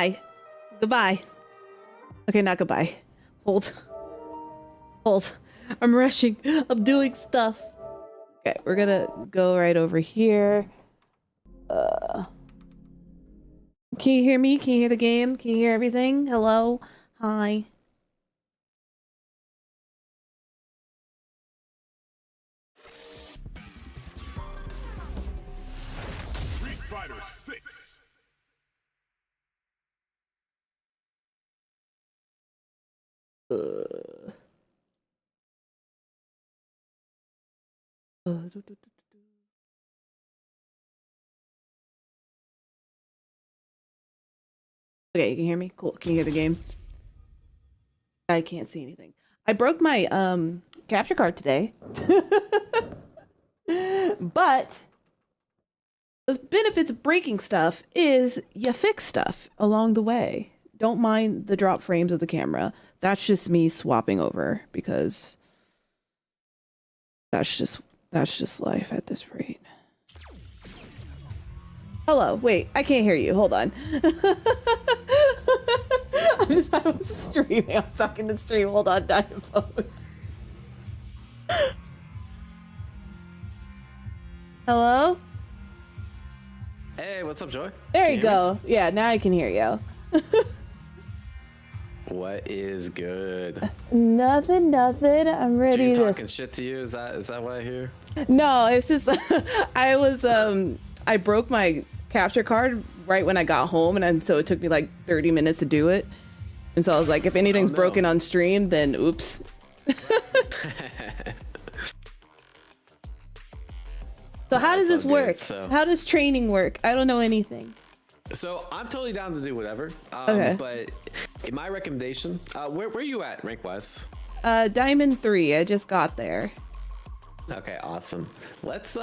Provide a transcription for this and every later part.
Goodbye. Goodbye. Okay, not goodbye. Hold. Hold. I'm rushing. I'm doing stuff. Okay, we're gonna go right over here. Can you hear me? Can you hear the game? Can you hear everything? Hello? Hi. Street Fighter 6. Okay, you can hear me? Cool. Can you hear the game? I can't see anything. I broke my capture card today. But the benefits of breaking stuff is you fix stuff along the way. Don't mind the drop frames of the camera. That's just me swapping over because that's just life at this rate. Hello, wait, I can't hear you. Hold on. I was streaming. I'm talking to stream. Hold on, Diaphone. Hello? Hey, what's up, Joy? There Can you go. Yeah, now I can hear you. What is good? Nothing. I'm ready So to. talking shit to you? Is that what I hear? No, it's just I broke my capture card right when I got home, and so it took me like 30 minutes to do it. And so I was like, if anything's broken on stream, then oops. So how does this work? How does training work? I don't know anything. So I'm totally down to do whatever. Okay. But in my recommendation, where are you at rank wise? Diamond 3. I just got there. Okay, awesome. Let's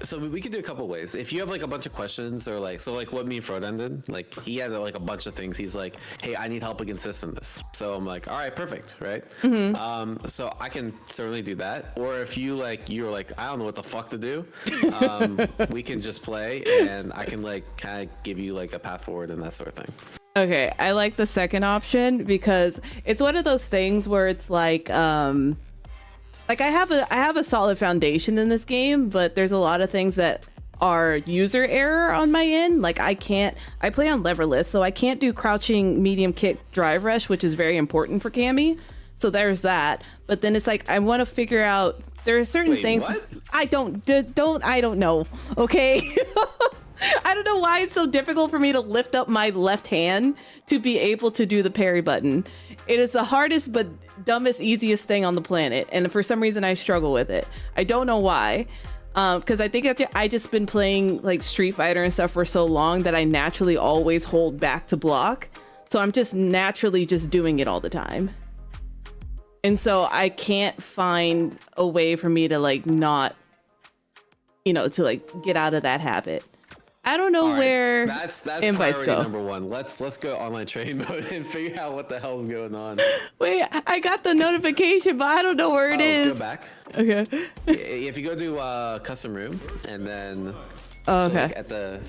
so we could do a couple ways. If you have like a bunch of questions or like, so like what me and Frodan did, like he had like a bunch of things. He's like, hey, I need help against this. So I'm like, all right, perfect, right? So I can certainly do that. Or if you're like, I don't know what the fuck to do, we can just play and I can like kind of give you like a path forward and that sort of thing. Okay, I like the second option because it's one of those things where it's like I have a solid foundation in this game, but there's a lot of things that are user error on my end. Like I play on leverless, so I can't do crouching medium kick drive rush, which is very important for Cammy. So there's that. But then it's like I want to figure out there are certain things what? I don't know. Okay. I don't know why it's so difficult for me to lift up my left hand to be able to do the parry button. It is the hardest but dumbest, easiest thing on the planet. And for some reason I struggle with it. I don't know why. Because I think I just been playing like Street Fighter and stuff for so long that I naturally always hold back to block. So I'm just naturally just doing it all the time. And so I can't find a way for me to like not, to like get out of that habit. I don't know where that's invites priority go. number one. Let's go online training mode and figure out what the hell's going on. Wait, I got the notification, but I don't know where it is. Go back. Okay. If you go to custom room and then Okay. Like at the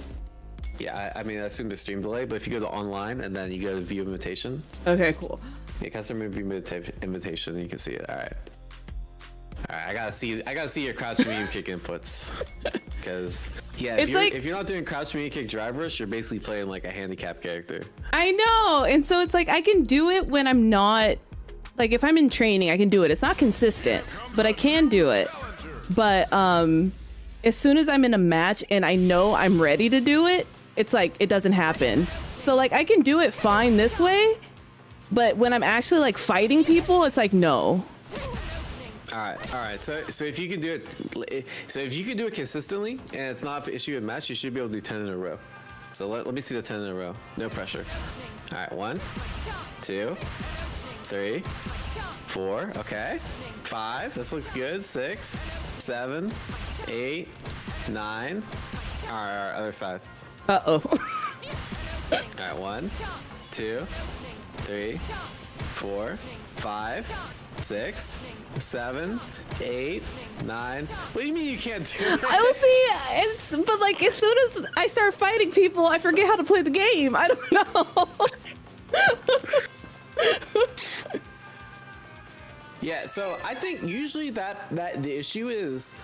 I mean I assume the stream delay, but if you go to online and then you go to view invitation. Okay, cool. Yeah, custom room view invitation, you can see it. All right, I gotta see your crouch medium kick inputs, because if you're not doing crouch medium kick drive rush, you're basically playing like a handicap character. I know, and so it's like I can do it when I'm not, like if I'm in training, I can do it. It's not consistent, but I can do it. But as soon as I'm in a match and I know I'm ready to do it, it's like it doesn't happen. So like I can do it fine this way, but when I'm actually like fighting people, it's like no. All right. So if you can do it, consistently, and it's not an issue in match, you should be able to do 10 in a row. So let me see the 10 in a row. No pressure. All right, 1, 2, 3, 4. Okay, 5. This looks good. 6, 7, 8, 9. All right, other side. Uh-oh. All right, 1, 2, 3, 4, 5, 6, 7, 8, 9. What do you mean you can't do it? I will see. But like as soon as I start fighting people, I forget how to play the game. I don't know. Yeah, so I think usually that the issue is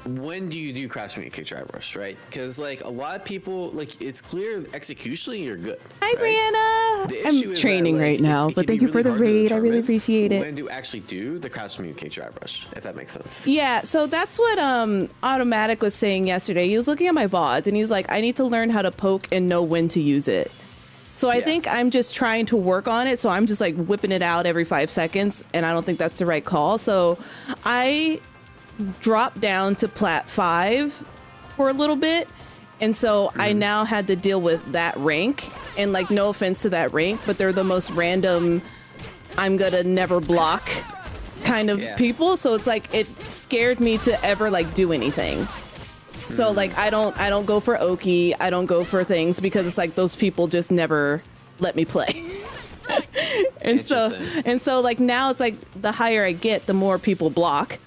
when do you do crash meet kick drive rush, right? Because like a lot of people, like it's clear executionally you're good. Hi, right? Brianna. I'm training right now, but thank you for the raid. I really appreciate it. When to actually do the crash meet kick drive rush, if that makes sense. Yeah, so that's what Automatic was saying yesterday. He was looking at my VODs and he's like, I need to learn how to poke and know when to use it. So I think I'm just trying to work on it. So I'm just like whipping it out every 5 seconds, and I don't think that's the right call. So I dropped down to plat 5 for a little bit, and so I now had to deal with that rank. And like, no offense to that rank, but they're the most random, I'm gonna never block kind of people. So it's like it scared me to ever like do anything. So like I don't go for Oki, I don't go for things because it's like those people just never let me play. and so like now it's like the higher I get, the more people block.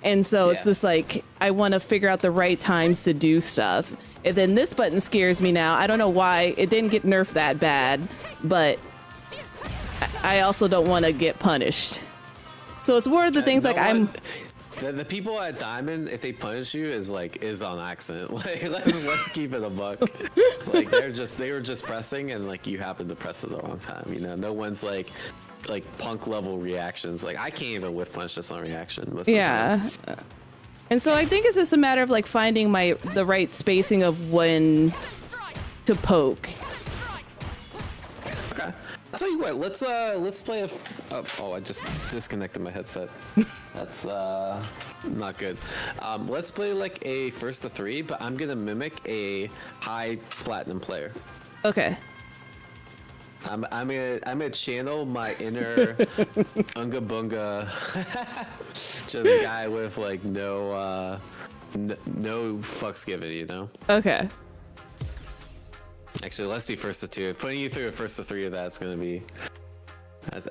And so it's just like I want to figure out the right times to do stuff. And then this button scares me now. I don't know why. It didn't get nerfed that bad, but I also don't want to get punished. So it's one of the things like The people at Diamond, if they punish you, is on accident. Like let's keep it a buck. Like they were just pressing, and like you happened to press at the wrong time. You know, no one's like punk level reactions. Like I can't even whiff punch just on reaction. Most of the time. And so I think it's just a matter of like finding the right spacing of when to poke. Okay. I'll tell you what, let's play I just disconnected my headset. That's not good. Let's play like a first to 3, but I'm gonna mimic a high platinum player. Okay. I'm gonna channel my inner Unga Bunga just guy with like no fucks given, you know? Okay. Actually, let's do first to 2. Putting you through a first to 3 of that's gonna be an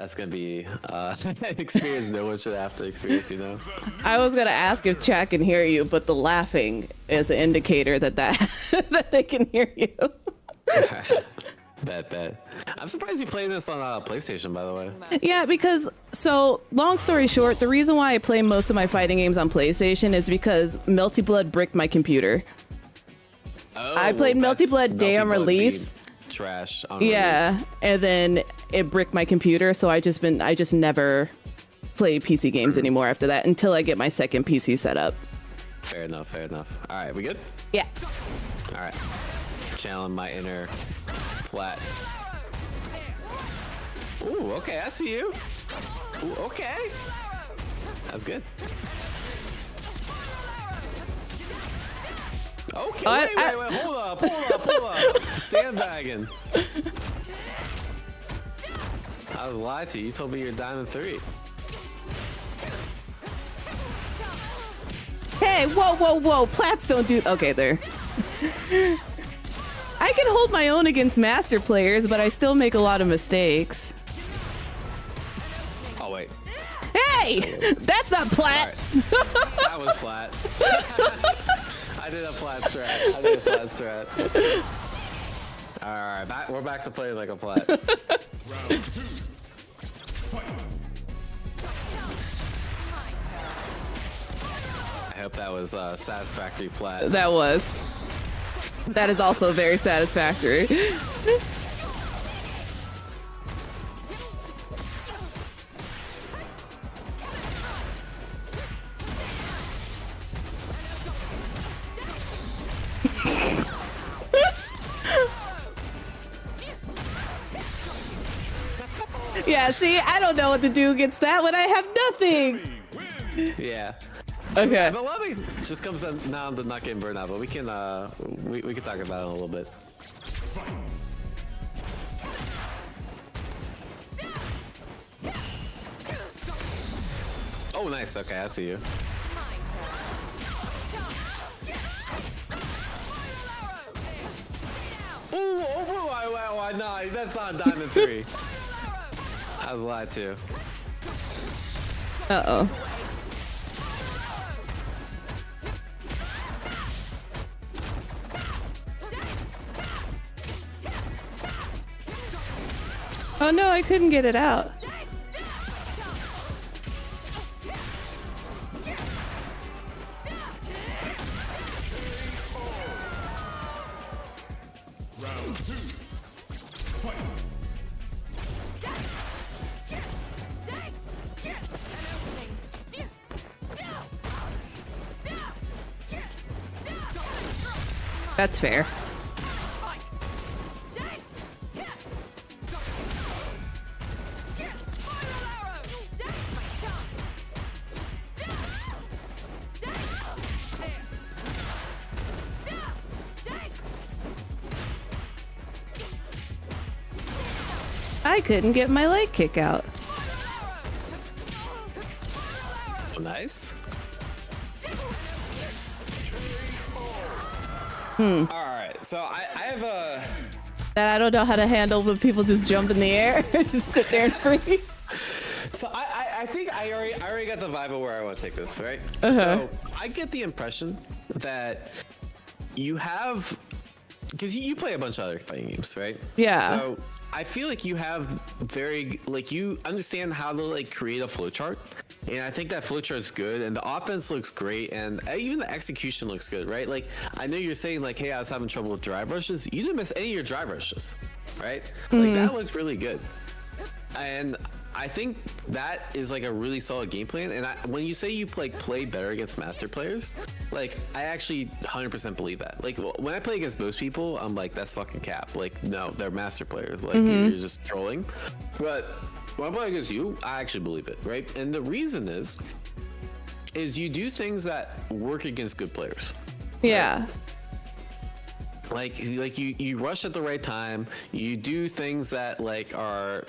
experience no one should have to experience, you know. I was gonna ask if chat can hear you, but the laughing is an indicator that that they can hear you. Bet. I'm surprised you played this on PlayStation, by the way. Yeah, because so long story short, the reason why I play most of my fighting games on PlayStation is because Melty Blood bricked my computer. Oh, I played Melty Blood day on release. Trash on release. And then it bricked my computer, so I just never play PC games anymore after that until I get my second PC set up. Fair enough. All right, we good? Yeah. All right. Channeling my inner flat. Ooh, okay, I see you. Ooh, okay. That's good. Okay, wait, hold up. Sandbagging. I was lied to you. You told me you're Diamond 3. Hey, whoa. Plats don't do... Okay, there. I can hold my own against master players, but I still make a lot of mistakes. Oh, wait. Hey! That's not plat! Right. That was flat. I did a flat strat. Alright, we're back to playing like a flat. Round 2. Fight. I hope that was satisfactory flat. That was. That is also very satisfactory. Yeah, see, I don't know what to do against that when I have nothing. Yeah. Okay. But Lobby just comes down to not getting burned out, but we can we can talk about it a little bit. Oh, nice. Okay, I see you. Ooh, no, that's not Diamond 3. That was a lot too. Uh-oh. Oh no, I couldn't get it out. Round 2. Fight. That's fair. I couldn't get my leg kick out. Nice. Hmm. All right, so I have a. That I don't know how to handle when people just jump in the air, just sit there and freeze. So I think I already got the vibe of where I want to take this, right? Uh-huh. So I get the impression that you have, because you play a bunch of other fighting games, right? Yeah. So I feel like you have very, like, you understand how to like create a flowchart, and I think that flowchart is good, and the offense looks great, and even the execution looks good, right? Like, I know you're saying like, hey, I was having trouble with drive rushes. You didn't miss any of your drive rushes, right? Like that looked really good, and I think that is like a really solid game plan. And when you say you play better against master players, like I actually 100% believe that. Like when I play against most people, I'm like, that's fucking cap. Like no, they're master players. Like you're just trolling. But when I play against you, I actually believe it, right? And the reason is you do things that work against good players. Yeah. Right? Like you rush at the right time. You do things that like are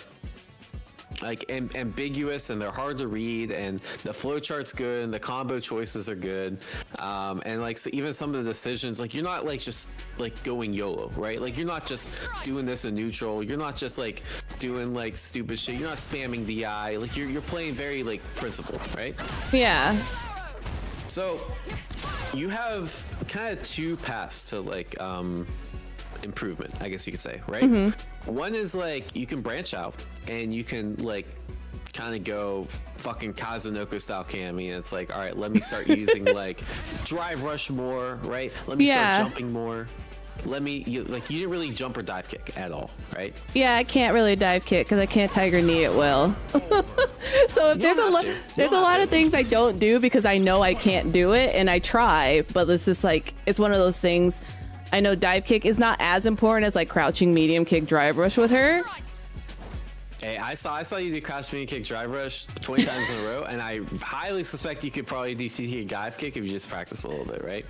like ambiguous, and they're hard to read, and the flowchart's good, and the combo choices are good, and like so even some of the decisions, like you're not like just like going YOLO, right? Like you're not just doing this in neutral, you're not just like doing like stupid shit, you're not spamming DI, like you're playing very like principled, right? Yeah. So you have kind of two paths to like improvement, I guess you could say, right? One is like you can branch out and you can like kind of go fucking Kazunoko style Cammy, and it's like, all right, let me start using like drive rush more, right? Let me start jumping more. Let me you didn't really jump or dive kick at all, right? Yeah, I can't really dive kick because I can't tiger knee it well. So if there's a lot of things I don't do because I know I can't do it, and I try, but it's just like it's one of those things. I know dive kick is not as important as like crouching medium kick drive rush with her. Hey, I saw you do crouch medium kick drive rush 20 times in a row, and I highly suspect you could probably do TT dive kick if you just practice a little bit, right?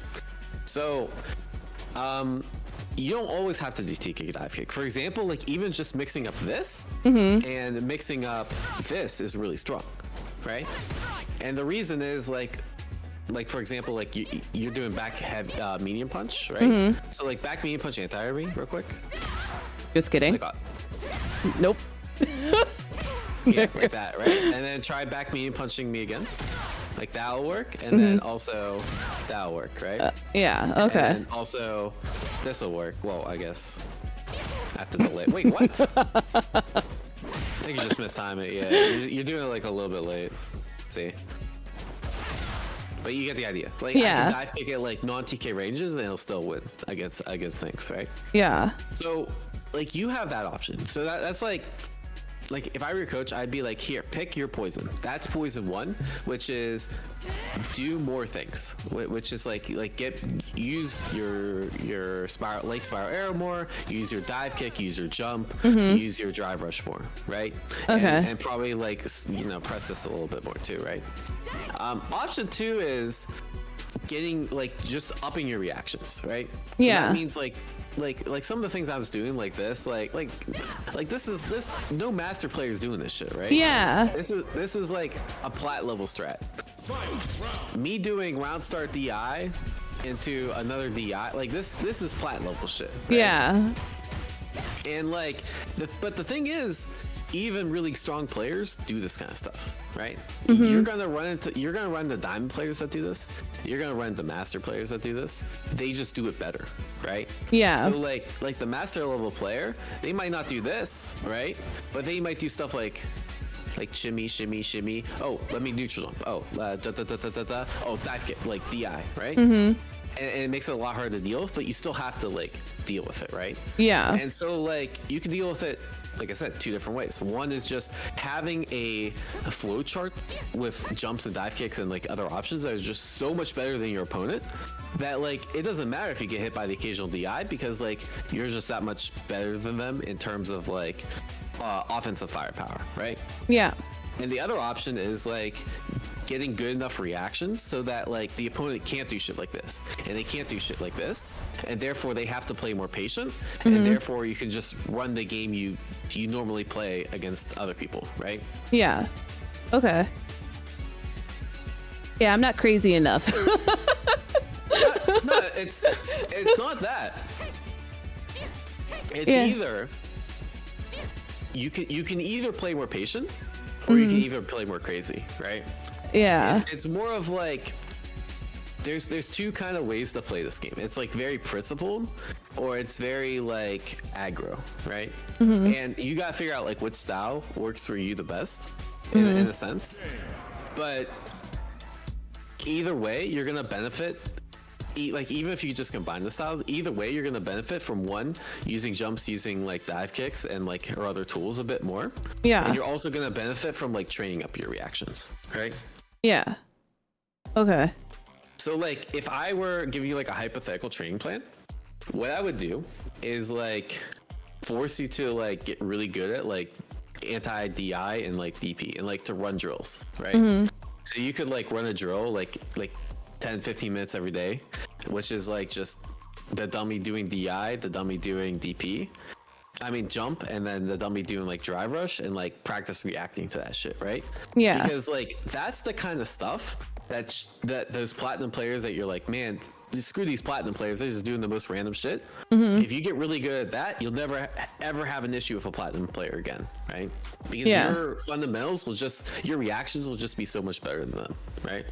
So, you don't always have to do TT kick dive kick. For example, like even just mixing up this and mixing up this is really strong, right? And the reason is like for example, like you're doing back heavy medium punch, right? So like back medium punch anti-air me real quick. Just kidding. Nope. Yeah, like that, right? And then try back medium punching me again. Like that'll work, and then also that'll work, right? Yeah. Okay. And also this will work. Well, I guess after the late. Wait, what? I think you just mistimed it. Yeah, you're doing it like a little bit late. See. But you get the idea. Like I can dive kick at like non-TK ranges and it'll still win against things, right? Yeah. So like you have that option. So that's like if I were your coach, I'd be like, here, pick your poison. That's poison 1, which is do more things, which is like use your spiral late spiral arrow more, use your dive kick, use your jump, use your drive rush more, right? Okay. And probably like press this a little bit more too, right? Option 2 is getting like just upping your reactions, right? So that means like some of the things I was doing like this, like this no master player is doing this shit, right? Yeah. This is like a plat level strat. Me doing round start DI into another DI, like this is plat level shit, right? Yeah. And like but the thing is even really strong players do this kind of stuff, right? Mm-hmm. You're gonna run into diamond players that do this. You're gonna run into master players that do this. They just do it better, right? Yeah. So like the master level player, they might not do this, right? But they might do stuff like shimmy, shimmy, shimmy. Oh, let me neutral jump. Oh, oh, dive kick, like DI, right? Mm-hmm. And it makes it a lot harder to deal with, but you still have to like deal with it, right? Yeah. And so like you can deal with it, like I said, 2 different ways. One is just having a flow chart with jumps and dive kicks and like other options that are just so much better than your opponent that like it doesn't matter if you get hit by the occasional DI because like you're just that much better than them in terms of like offensive firepower, right? Yeah. And the other option is like getting good enough reactions so that like the opponent can't do shit like this and they can't do shit like this, and therefore they have to play more patient, and therefore you can just run the game you normally play against other people, right? Yeah. Okay. Yeah, I'm not crazy enough. No, it's not that. It's either you can either play more patient or you can either play more crazy, right? Yeah. It's more of like there's 2 kind of ways to play this game. It's like very principled or it's very like aggro, right? And you gotta figure out like which style works for you the best in a sense. But either way, you're gonna benefit. Like even if you just combine the styles, either way you're gonna benefit from one using jumps, using like dive kicks and like or other tools a bit more. Yeah. And you're also gonna benefit from like training up your reactions, right? Yeah. Okay. So like if I were giving you like a hypothetical training plan, what I would do is like force you to like get really good at like anti-DI and like DP and like to run drills, right? So you could like run a drill like 10-15 minutes every day, which is like just the dummy doing DI, the dummy doing DP, I mean jump, and then the dummy doing like drive rush and like practice reacting to that shit, right? Yeah. Because like that's the kind of stuff that those platinum players that you're like, man, screw these platinum players, they're just doing the most random shit. If you get really good at that, you'll never ever have an issue with a platinum player again, right? Because your fundamentals will just, your reactions will just be so much better than them, right?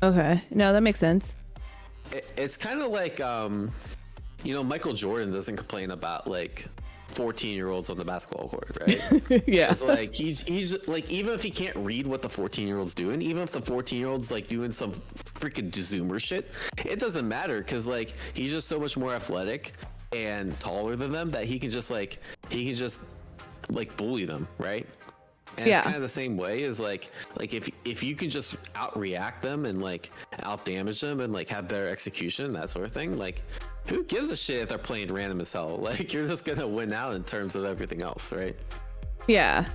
Okay. No, that makes sense. It's kind of like Michael Jordan doesn't complain about like 14-year-olds on the basketball court, right? Yeah. It's like he's like, even if he can't read what the 14-year-old's doing, even if the 14-year-old's like doing some freaking zoomer shit, it doesn't matter because like he's just so much more athletic and taller than them that he can just bully them, right? And it's kind of the same way as like if you can just out react them and like out damage them and like have better execution, that sort of thing, like who gives a shit if they're playing random as hell? Like you're just gonna win out in terms of everything else, right? Yeah,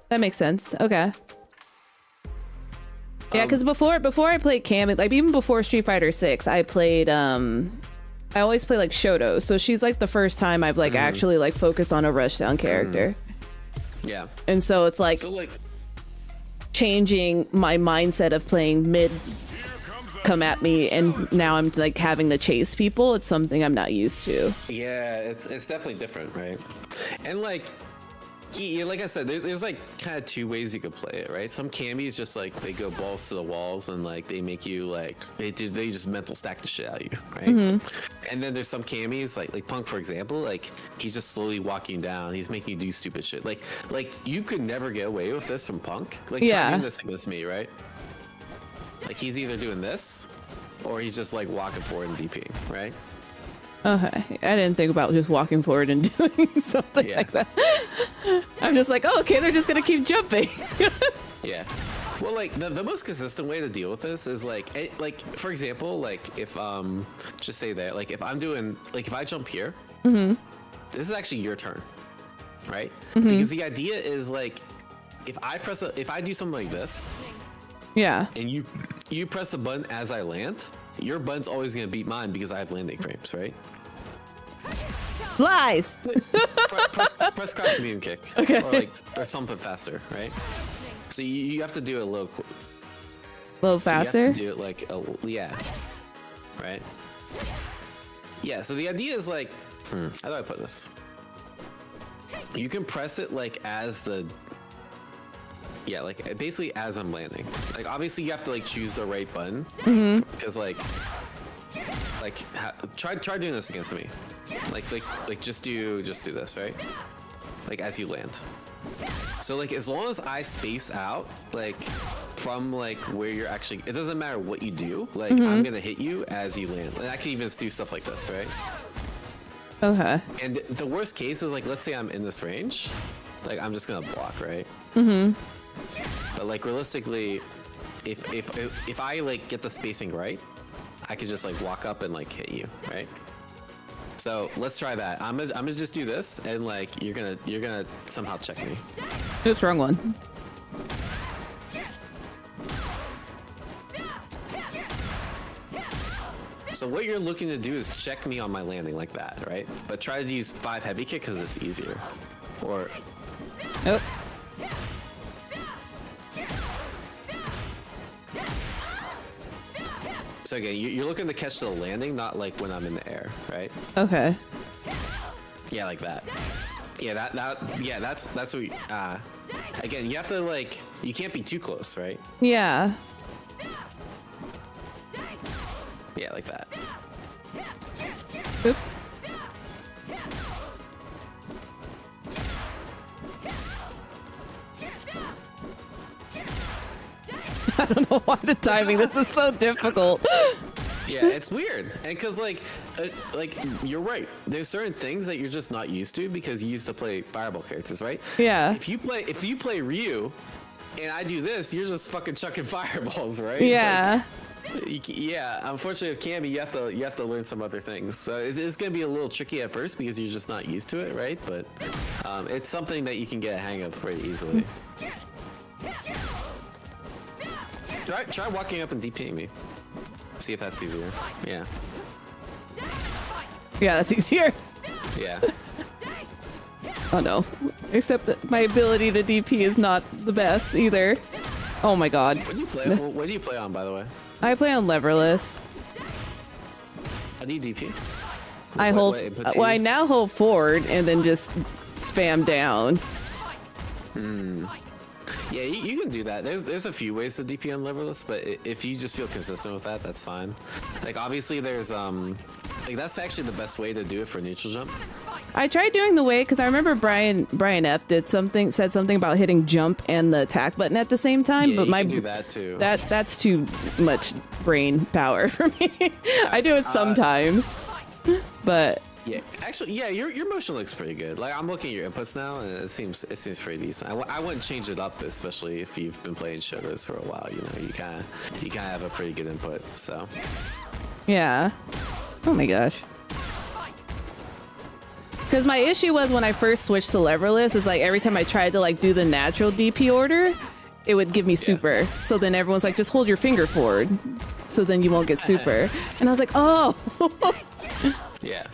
that makes sense. Okay. Yeah, because before I played Cam, like even before Street Fighter 6, I played I always play like Shoto, so she's like the first time I've like actually like focused on a rushdown character. Yeah. And so it's like, changing my mindset of playing mid come at me, and now I'm like having to chase people. It's something I'm not used to. Yeah, it's definitely different, right? And like I said, there's like kind of 2 ways you could play it, right? Some camis just like they go balls to the walls and like they make you like they just mental stack the shit out of you, right? And then there's some camis like Punk, for example, like he's just slowly walking down, he's making you do stupid shit. Like you could never get away with this from Punk. Like try doing this against me, right? Like he's either doing this or he's just like walking forward and DPing, right? Okay, I didn't think about just walking forward and doing something like that. I'm just like, oh, okay, they're just gonna keep jumping. Yeah. Well, like the most consistent way to deal with this is like for example, like if just say that like if I'm doing like if I jump here, this is actually your turn, right? Because the idea is like if I do something like this, and you press the button as I land, your button's always gonna beat mine because I have landing frames, right? Lies. press crouch medium kick, okay, or something faster, right? So you have to do it a little faster. So you have to do it like right? Yeah. So the idea is like, how do I put this? You can press it like as the like basically as I'm landing. Like obviously you have to like choose the right button because like try doing this against me. Like just do this, right? Like as you land. So like as long as I space out like from like where you're actually, it doesn't matter what you do, like I'm gonna hit you as you land. And I can even do stuff like this, right? Okay. And the worst case is like, let's say I'm in this range, like I'm just gonna block, right? But like realistically, if I like get the spacing right, I could just like walk up and like hit you, right? So let's try that. I'm gonna just do this, and like you're gonna somehow check me. Oops, wrong one. So what you're looking to do is check me on my landing like that, right? But try to use 5 heavy kick because it's easier. Or Oh. so again, you're looking to catch the landing, not like when I'm in the air, right? Okay. Yeah, like that. Yeah, that's what we, again, you have to like, you can't be too close, right? Yeah. Yeah, like that. Oops. I don't know why the timing. This is so difficult. Yeah, it's weird, and because like you're right. There's certain things that you're just not used to because you used to play fireball characters, right? Yeah. If you play Ryu, and I do this, you're just fucking chucking fireballs, right? Yeah. Yeah, unfortunately with Cammy, you have to learn some other things. So it's gonna be a little tricky at first because you're just not used to it, right? But it's something that you can get a hang of pretty easily. Try walking up and DPing me. See if that's easier. Yeah. Yeah, that's easier. Yeah. Oh no. Except that my ability to DP is not the best either. Oh my god. What do you play on, by the way? I play on leverless. How do you DP? I hold. Well, I now hold forward and then just spam down. Yeah, you can do that. There's a few ways to DP on leverless, but if you just feel consistent with that, that's fine. Like obviously there's like that's actually the best way to do it for neutral jump. I tried doing the way because I remember Brian F said something about hitting jump and the attack button at the same time. Yeah, but you can do that too. That's too much brain power for me. I do it sometimes, but yeah, actually, yeah, your motion looks pretty good. Like I'm looking at your inputs now, and it seems pretty decent. I wouldn't change it up, especially if you've been playing shooters for a while. You know, you kind of have a pretty good input. So yeah. Oh my gosh. Because my issue was when I first switched to leverless, is like every time I tried to like do the natural DP order, it would give me super. So then everyone's like, just hold your finger forward, so then you won't get super. And I was like, oh. Yeah.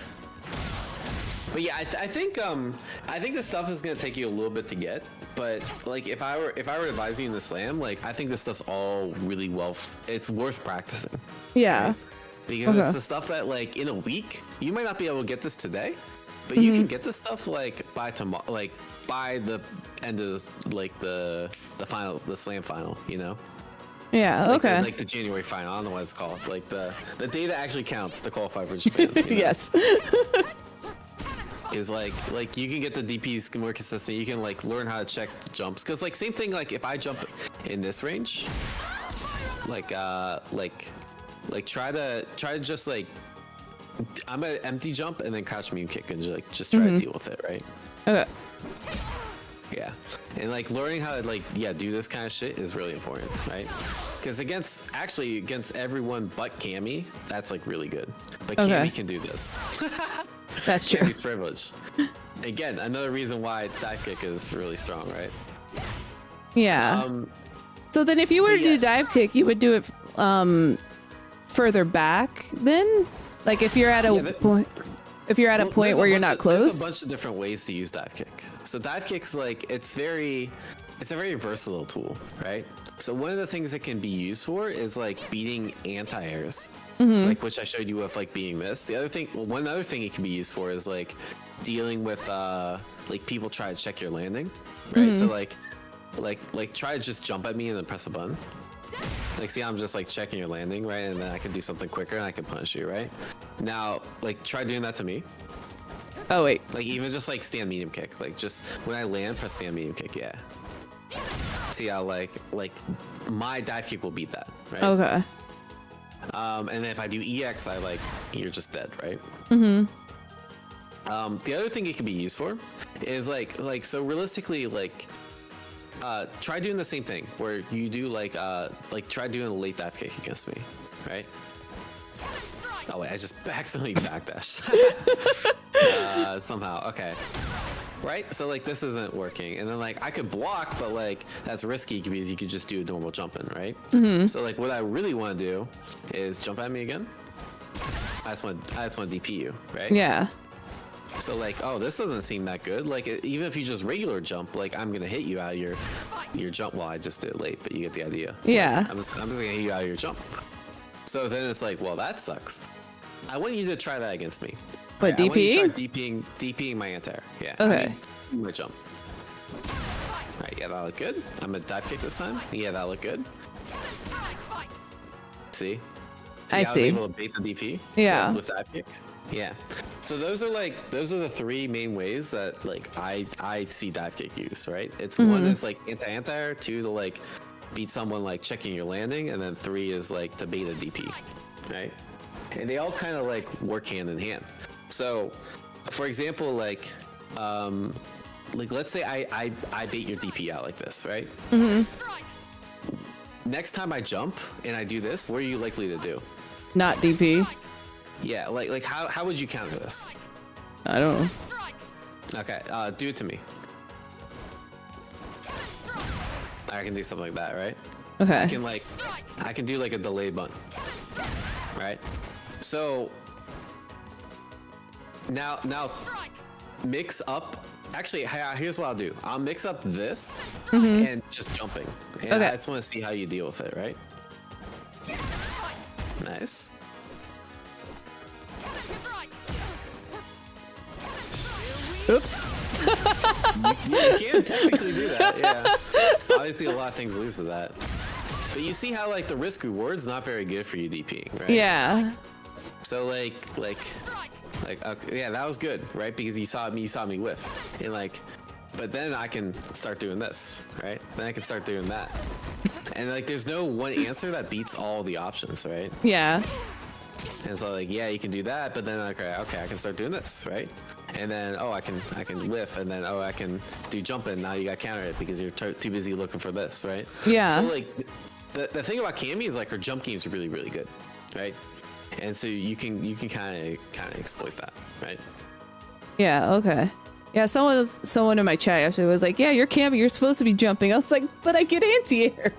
But yeah, I think this stuff is gonna take you a little bit to get. But like if I were advising you in the slam, like I think this stuff's all really well. It's worth practicing. Yeah. Right? Because it's the stuff that like in a week you might not be able to get this today. But you can get this stuff like by tomorrow, like by the end of this, like the finals, the slam final, you know? Yeah. Like Okay. like the January final. I don't know what it's called. Like the day that actually counts to qualify for Japan. You know? Yes. Is like you can get the DPs more consistent. You can like learn how to check jumps. Cause like same thing. Like if I jump in this range, like try to just like. I'm gonna empty jump and then crouch medium kick and just try to deal with it, right? Okay. Yeah, and like learning how to do this kind of shit is really important, right? Because against everyone but Cammy, that's like really good. But Cammy can do this. That's true. Cammy's privilege. Again, another reason why dive kick is really strong, right? Yeah. So then, if you were to do dive kick, you would do it further back then. Like if you're at a point, where you're not close. There's a bunch of different ways to use dive kick. So dive kick's like it's a very versatile tool, right? So one of the things it can be used for is like beating anti-airs, like which I showed you with like beating this. One other thing it can be used for is like dealing with like people try to check your landing, right? So like try to just jump at me and then press a button. Like, see, I'm just like checking your landing, right? And then I can do something quicker and I can punish you, right? Now, like, try doing that to me. Oh wait. Like, even just like stand medium kick. Like, just when I land, press stand medium kick. Yeah. See how like my dive kick will beat that, right? Okay. And then if I do EX, you're just dead, right? The other thing it can be used for is so realistically, try doing the same thing where you do try doing a late dive kick against me, right? Oh wait, I just accidentally backdashed somehow. Okay, right? So like this isn't working, and then like I could block, but like that's risky because you could just do a normal jump in, right? So like what I really want to do is jump at me again. I just want to DP you, right? Yeah. So like, oh, this doesn't seem that good. Like even if you just regular jump, like I'm gonna hit you out of your jump. Well, I just did it late, but you get the idea. Yeah. Like, I'm just gonna hit you out of your jump. So then it's like, well, that sucks. I want you to try that against me. But I want you DP? to try DPing my anti-air. Yeah. Okay. My jump. Alright, yeah, that looked good. I'm gonna dive kick this time. Yeah, that looked good. See? I I was see. able to bait the DP. Yeah. With dive kick. Yeah. So those are the three main ways that like I see dive kick used, right? It's one is like anti-air, two to like beat someone like checking your landing, and then three is like to bait a DP, right? And they all kind of like work hand in hand. So, for example, like let's say I bait your DP out like this, right? Next time I jump and I do this, what are you likely to do? Not DP. Yeah, like how would you counter this? I don't know. Okay, do it to me. I can do something like that, right? Okay. I can do like a delayed button, right? So now mix up. Actually, here's what I'll do. I'll mix up this and just jumping. And Okay. I just want to see how you deal with it, right? Nice. Oops. You can technically do that, yeah. Obviously, a lot of things lose to that. But you see how like the risk reward is not very good for you DPing, right? Yeah. So like okay, yeah, that was good, right? Because you saw me whiff, and like, but then I can start doing this, right? Then I can start doing that, and like, there's no one answer that beats all the options, right? Yeah. And so like, yeah, you can do that, but then okay, I can start doing this, right? And then I can whiff, and then I can do jumping. Now you got counter it because you're too busy looking for this, right? Yeah. So like, the thing about Cammy is like her jump game is really really good, right? And so you can kind of exploit that, right? Yeah. Okay. Yeah. Someone in my chat actually was like, "Yeah, you're camping. You're supposed to be jumping." I was like, "But I get anti-air,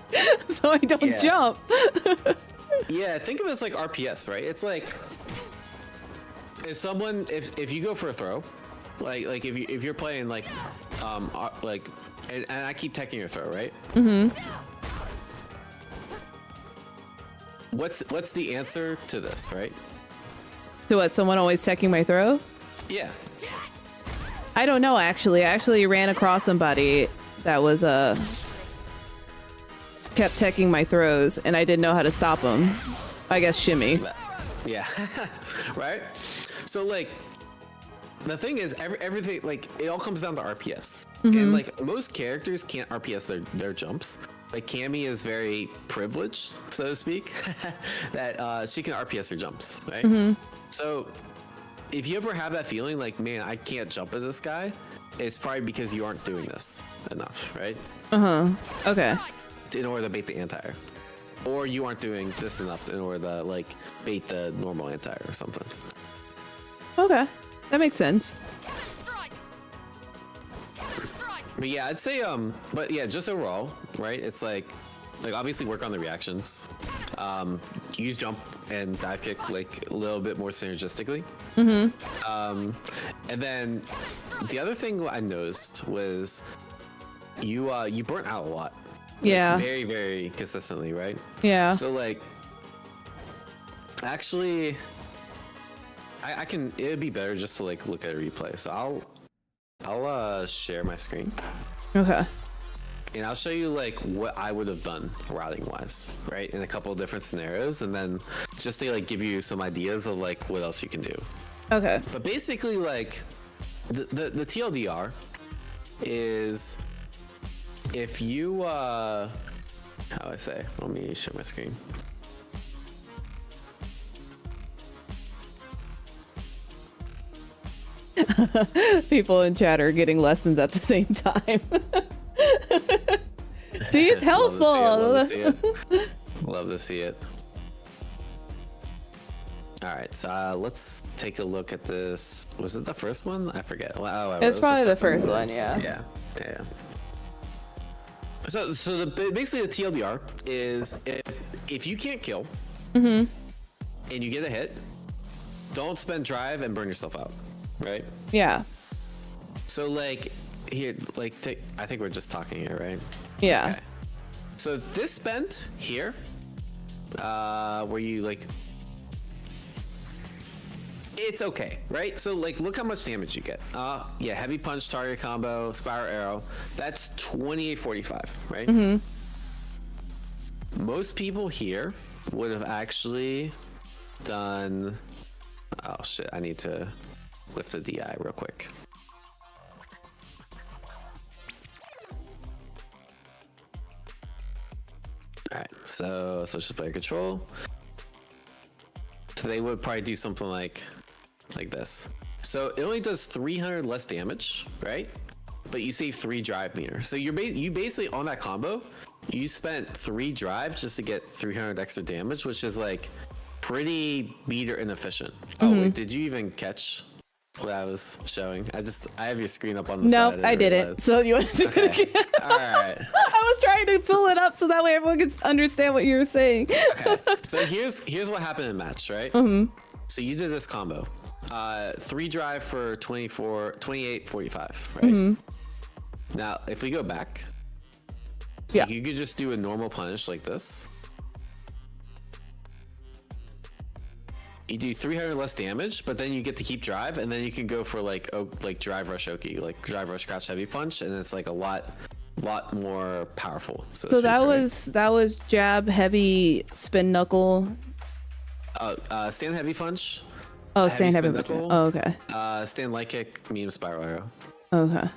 so I don't jump." Yeah. Think of it as like RPS, right? It's like if you go for a throw, like if you're playing like and I keep teching your throw, right? What's the answer to this, right? To what? Someone always teching my throw? Yeah. I don't know. Actually, I actually ran across somebody that was kept teching my throws, and I didn't know how to stop them. I guess shimmy. Yeah. Right. So like, the thing is, everything like it all comes down to RPS, and like most characters can't RPS their jumps. Like Cammy is very privileged, so to speak, that she can RPS her jumps, right? So if you ever have that feeling like, man, I can't jump at this guy, it's probably because you aren't doing this enough, right? Okay. In order to bait the anti-air. Or you aren't doing this enough in order to like bait the normal anti-air or something. Okay. That makes sense. But yeah, I'd say but yeah, just overall, right? It's like obviously work on the reactions. Use jump and dive kick like a little bit more synergistically. And then the other thing I noticed was you burnt out a lot. Like, Yeah. very, very consistently, right? Yeah. So like actually it'd be better just to like look at a replay. So I'll share my screen. Okay. And I'll show you like what I would have done routing wise, right? In a couple of different scenarios, and then just to like give you some ideas of like what else you can do. Okay. But basically, like the TLDR is if you how do I say? Let me share my screen. People in chat are getting lessons at the same time. See, it's helpful. Love to see it. Love to see it. All right, so let's take a look at this. Was it the first one? I forget. Well, It's probably the first one, yeah. Yeah. So basically the TLDR is if you can't kill and you get a hit, don't spend drive and burn yourself out, right? Yeah. So like here, like I think we're just talking here, right? Yeah. Okay. So this spent here, where you like, it's okay, right? So like, look how much damage you get. Yeah, heavy punch, target combo, spiral arrow. That's 2845, right? Most people here would have actually done. Oh shit! I need to lift the DI real quick. All right, so social player control. So they would probably do something like this. So it only does 300 less damage, right? But you save 3 drive meter. So you basically on that combo, you spent 3 drive just to get 300 extra damage, which is like pretty meter inefficient. Oh, wait, did you even catch what I was showing? I have your screen up on the side. No, I didn't. So you want to okay. All right. I was trying to pull it up so that way everyone can understand what you were saying. Okay. So here's what happened in match, right? So you did this combo. 3 drive for 2845, right? Now, if we go back, yeah, you could just do a normal punish like this. You do 300 less damage, but then you get to keep drive, and then you can go for like drive rush Oki, like drive rush crouch heavy punch, and it's like a lot more powerful. So that was jab heavy spin knuckle. Stand heavy punch. Oh, stand heavy punch. Oh, okay. Stand light kick, medium spiral arrow. Okay.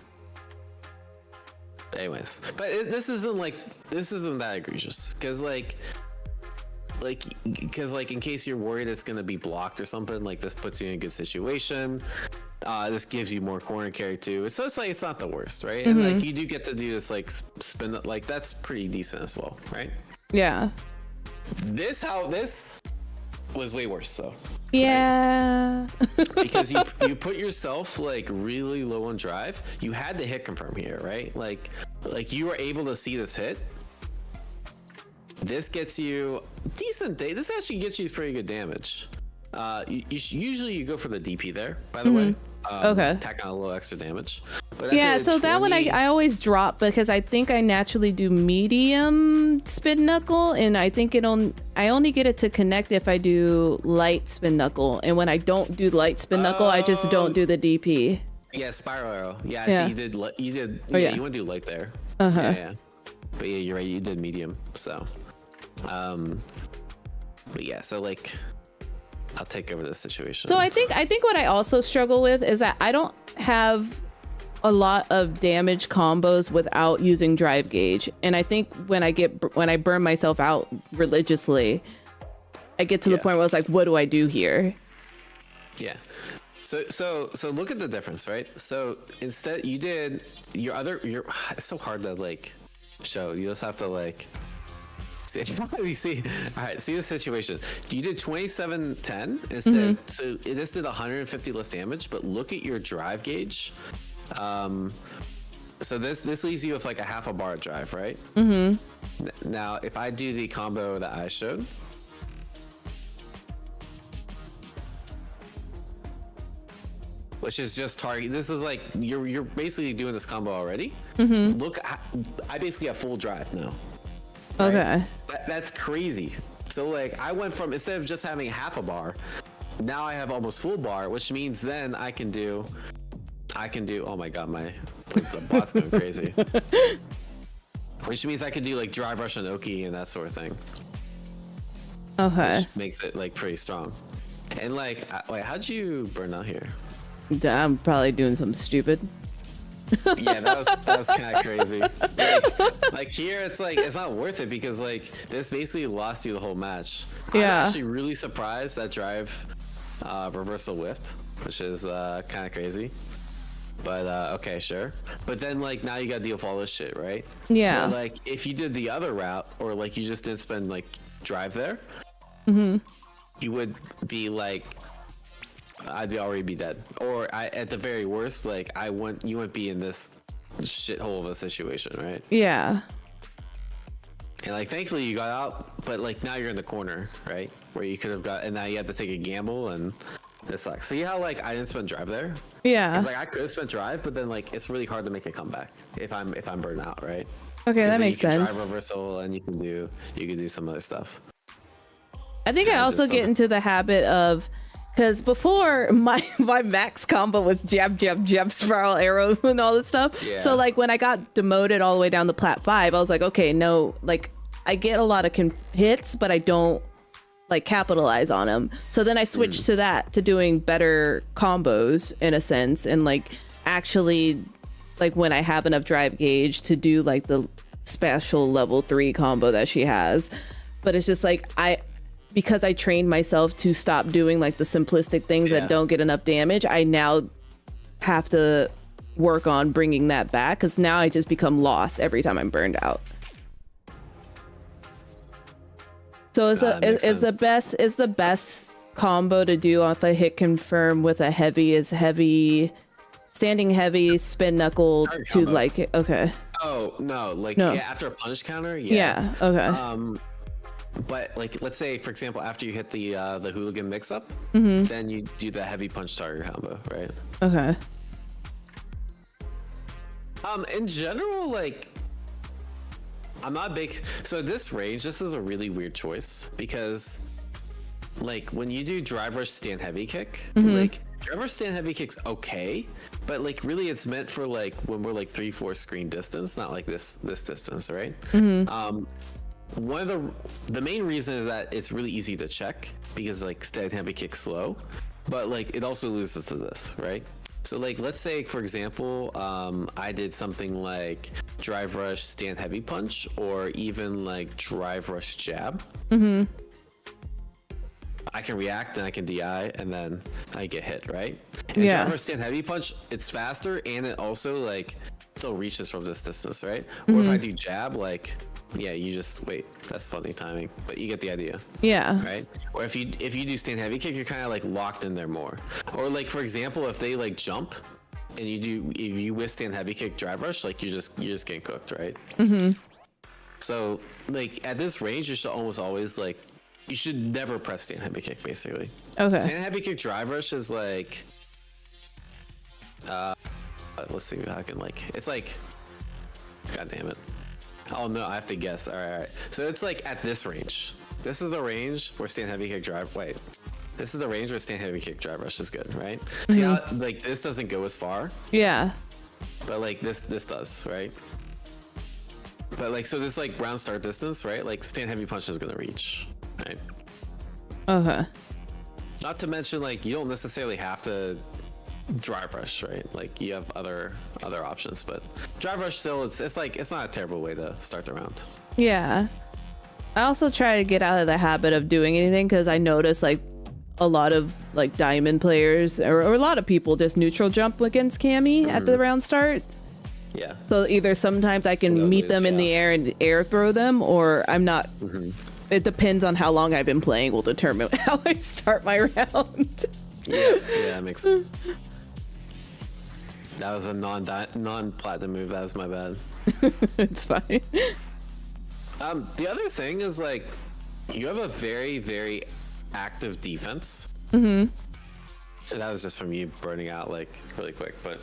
Anyways, but this isn't that egregious, because in case you're worried it's gonna be blocked or something, like this puts you in a good situation. This gives you more corner carry too, so it's like it's not the worst, right? And like you do get to do this like spin, like that's pretty decent as well, right? Yeah. This was way worse though. Yeah. Right? Because you put yourself like really low on drive. You had the hit confirm here, right? Like you were able to see this hit. This gets you decent. This actually gets you pretty good damage. Usually you go for the DP there, by the way. Okay. Tack on a little extra damage. But Yeah, so that one I always drop because I think I naturally do medium spin knuckle, and I think I only get it to connect if I do light spin knuckle, and when I don't do light spin knuckle, I just don't do the DP. Yeah, spiral arrow. Yeah, Yeah. so you did. Oh, yeah. You want to do light there. Uh-huh. Yeah. But yeah, you're right. You did medium. So, but yeah, so like, I'll take over this situation. So I think what I also struggle with is that I don't have a lot of damage combos without using drive gauge, and I think when I burn myself out religiously, I get to the point where it's like, what do I do here? Yeah. So look at the difference, right? So instead you did it's so hard to like show. You just have to like see. All right, see the situation. You did 2710 instead. So this did 150 less damage, but look at your drive gauge. So this leaves you with like a half a bar of drive, right? Now if I do the combo that I showed, which is just target. This is like you're basically doing this combo already. Look, I basically have full drive now. Right? Okay. That's crazy. So like I went from, instead of just having half a bar, now I have almost full bar, which means then I can do I can do. Oh my god, the bot's going crazy. Which means I could do like drive rush and Oki and that sort of thing. Okay. Which makes it like pretty strong. And like, wait, how'd you burn out here? I'm probably doing something stupid. Yeah, that was kind of crazy. Like here, it's like it's not worth it because like this basically lost you the whole match. Yeah. I'm actually really surprised that drive reversal whiffed, which is kind of crazy. But okay, sure. But then like now you got to deal with all this shit, right? Yeah. But, like if you did the other route, or like you just didn't spend like drive there, you would be like. I'd already be dead, or at the very worst, like you wouldn't be in this shithole of a situation, right? Yeah. And like, thankfully you got out, but like now you're in the corner, right? Where you could have got, and now you have to take a gamble, and this sucks. See how like I didn't spend drive there? Yeah. 'Cause, like I could have spent drive, but then like it's really hard to make a comeback if I'm burned out, right? Okay, that makes you can sense. Drive reversal, and you can do some other stuff. I think I also get into the habit of, because before my max combo was jab, jab, jab, spiral arrow and all this stuff. Yeah. So like when I got demoted all the way down to plat 5, I was like, okay, no, like I get a lot of hits, but I don't like capitalize on them. So then I switched to that, to doing better combos in a sense, and like actually like when I have enough drive gauge to do like the special level 3 combo that she has. But it's just like because I trained myself to stop doing like the simplistic things that don't get enough damage, I now have to work on bringing that back, because now I just become lost every time I'm burned out. So is the best combo to do off a hit confirm with a heavy standing heavy spin knuckle to combo. like okay. Oh no, like No. yeah, after a punish counter, Yeah, okay. But like, let's say for example, after you hit the hooligan mix-up, then you do the heavy punch target combo, right? Okay. In general, like, I'm not big. So this range, this is a really weird choice because, like, when you do drive rush stand heavy kick, like drive rush stand heavy kick's okay, but like really it's meant for like when we're like 3-4 screen distance, not like this distance, right? One of the main reason is that it's really easy to check because like stand heavy kick's slow, but like it also loses to this, right? So like let's say for example, I did something like drive rush stand heavy punch, or even like drive rush jab. I can react and I can DI and then I get hit, right? And drive rush stand heavy punch, it's faster and it also like still reaches from this distance, right? Or if I do jab, like yeah, you just wait. That's funny timing, but you get the idea. Yeah. Right. Or if you do stand heavy kick, you're kind of like locked in there more. Or like for example, if they like jump, and if you withstand heavy kick drive rush, like you're just getting cooked, right? So like at this range, you should almost always like you should never press stand heavy kick basically. Okay. Stand heavy kick drive rush is like let's see how I can like it's like god damn it. Oh no, I have to guess. All right. So it's like at this range. This is the range where stand heavy kick drive. Wait, this is the range where stand heavy kick drive rush is good, right? See how like this doesn't go as far, Yeah. but like this does, right? But like so this like round start distance, right? Like stand heavy punch is gonna reach, right? Okay. Not to mention like you don't necessarily have to drive rush, right? Like you have other options, but drive rush still it's like it's not a terrible way to start the round. Yeah. I also try to get out of the habit of doing anything, because I notice like a lot of like diamond players or a lot of people just neutral jump against Cammy at the round start. Yeah. So either sometimes I can meet them in the air and air throw them, or I'm not. It depends on how long I've been playing will determine how I start my round. Yeah, that makes sense. That was a non-platinum move. That was my bad. It's fine. The other thing is like, you have a very, very active defense. And that was just from you burning out like really quick. But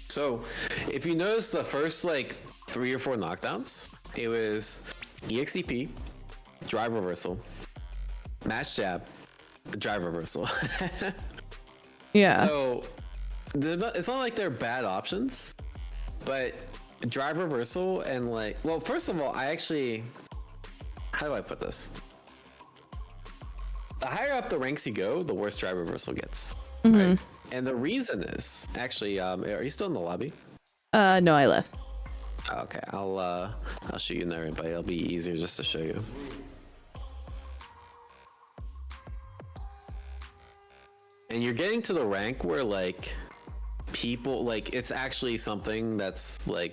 so, if you notice the first like 3 or 4 knockdowns, it was EXP, drive reversal, mash jab, drive reversal. Yeah. So it's not like they're bad options, but drive reversal and like, well, first of all, I actually, how do I put this? The higher up the ranks you go, the worse drive reversal gets. Right? And the reason is actually, are you still in the lobby? No, I left. Okay, I'll show you another invite. It'll be easier just to show you. And you're getting to the rank where like people like it's actually something that's like